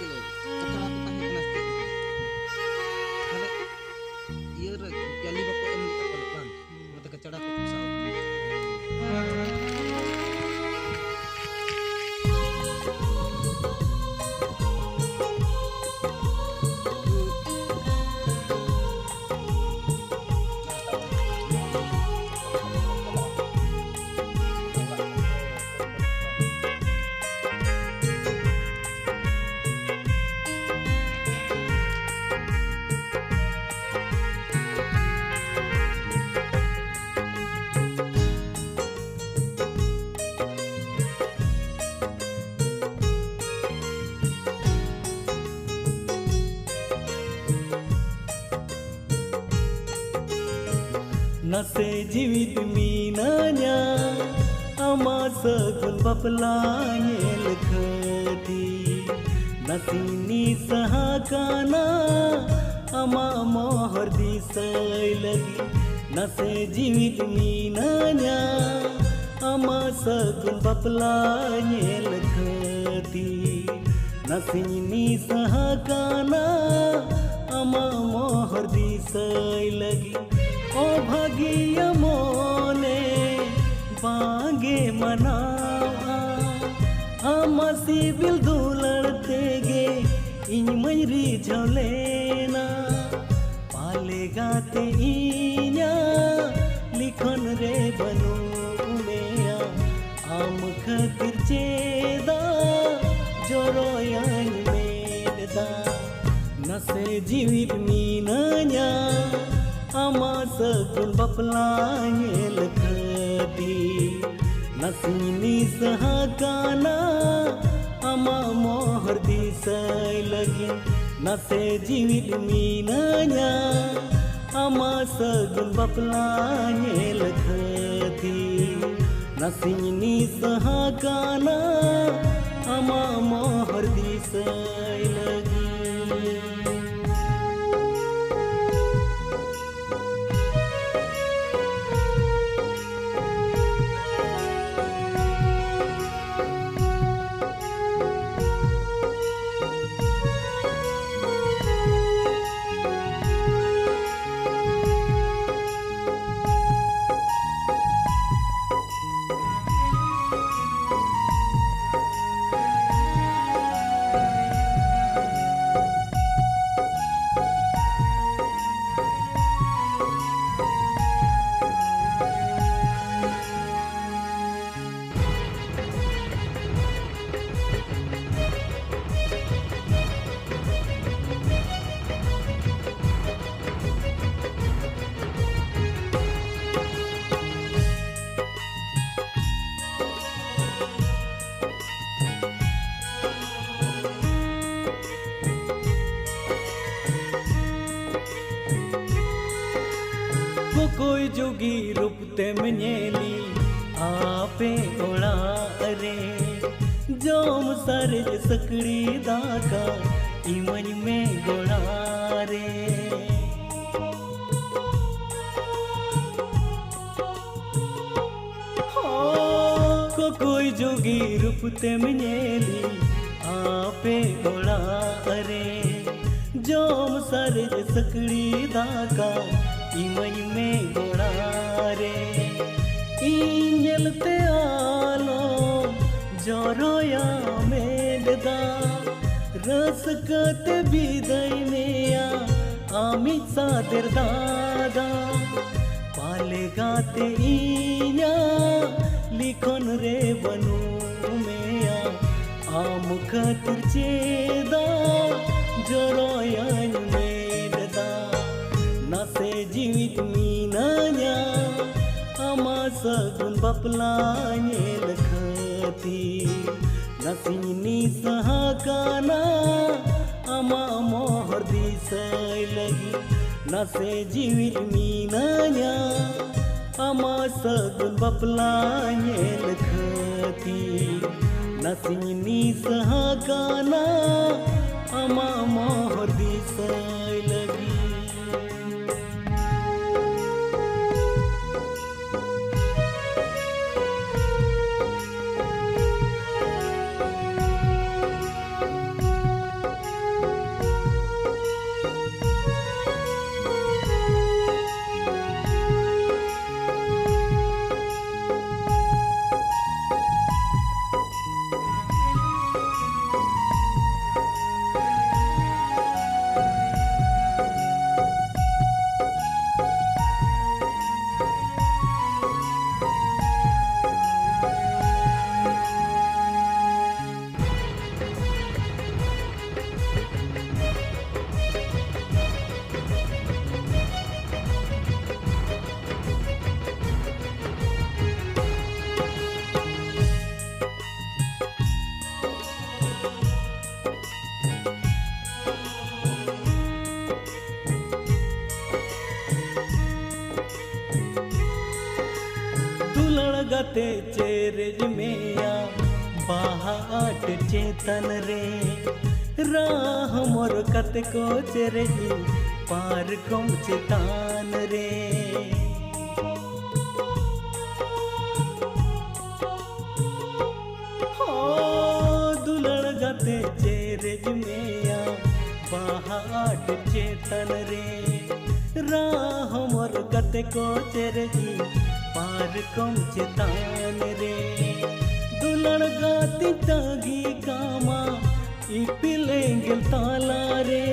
kilo kacang aku tanya kena setiap itu mana iya jali bapak em di apa bang mata kacang aku pisau nase jivit minanya ama sagun baplanye lekhati nasini sahakana ama mohar disai lagi nase jivit minanya ama sagun baplanye lekhati nasini sahakana ama mohar disai lagi ओ भागिया मोने बागे मनावा आमा CIBIL दुलड़ते गे इन मयरी झलेना पाले गाते इन्या लिखन रे बनु मेया आम खतिर चेदा जोरोयान मेदा नसे जीवित मीनanya ama sagun baplanye lekhati nasini sahakana ama mohar disai lagi nase jivit minanya ama sagun baplanye lekhati nasini sahakana ama mohar disai lagi कोई जोगी रूप ते मनेली आपे ओड़ा रे जोम सरज सकड़ी दाका इमन में गोड़ा रे हो कोई जोगी रूप ते मनेली आपे ओड़ा रे जोम सरज सकड़ी दाका इमन में गोड़ा रे इंजलते आलो जोरोया मेदा रस कते बिदई मेया आमित सादर दादा पाले गाते इन्या लिखन रे बनु मेया आम खतिर चेदा जोरोया मेदा nase jivit minanya ama sagun baplanye lekhati nasini sahakana ama mohar disai lagi nase jivit minanya ama sagun baplanye lekhati nasini sahakana ama mohar disai lagi गते चेरेज मेया बाहाट चेतन रे राह मोर कत को चेरेजी पार कम चेतान रे हो दुलड़ गते चेरेज मेया बाहाट चेतन रे राह मोर कत को चेरेजी पार कम चेतान रे दुलड़ गाती तागी कामा इपिलेंगल ताला रे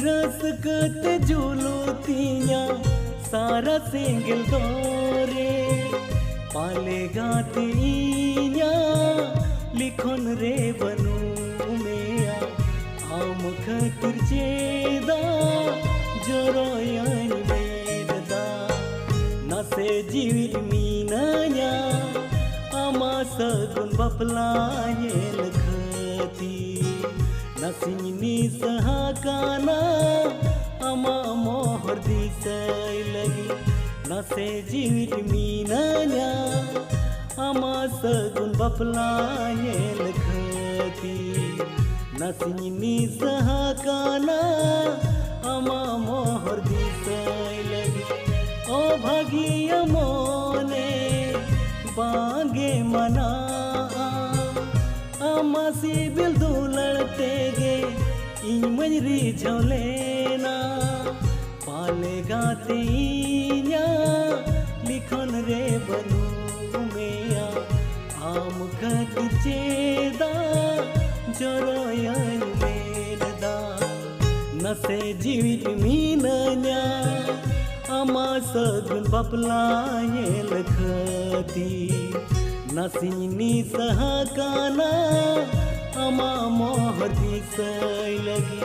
रस कत झूलो तिया सारा सेंगल दोरे पाले गाती इया लिखन रे बनू मेया आम खतिर चेदा जोरोयान वेददा नसे जीवित मीनाया आमा सगुन बपलाये लखती नसिनी सहाकाना आमा मोहर दिसै लगी नसे जीवित मीनाया आमा सगुन बपलाये लखती नसिनी सहाकाना आमा मोहर दिसै लगी ओ भागिया मोने बागे मना आमा सिबिल दुलड़ते गे इंमरी झोलेना पाले गाते इया लिखन रे बनू मेया आम खतिर चेदा जोरोयान वेददा नसे जीवित मीनन्या आमा सगुन बपलाये लखती नसिनी सहाकाना आमा मोहर दिसै लगी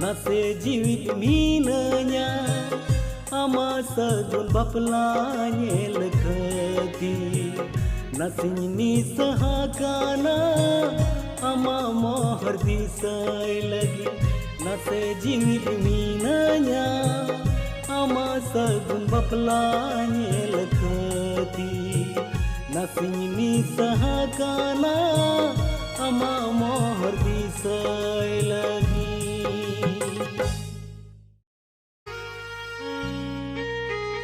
नसे जीवित मीनन्या आमा सगुन बपलाये लखती नसिनी सहाकाना आमा मोहर दिसै लगी नसे जीवित मीनन्या आमा सगुन बपलाये लखती नसिनी सहाकाना आमा मोहर दिसै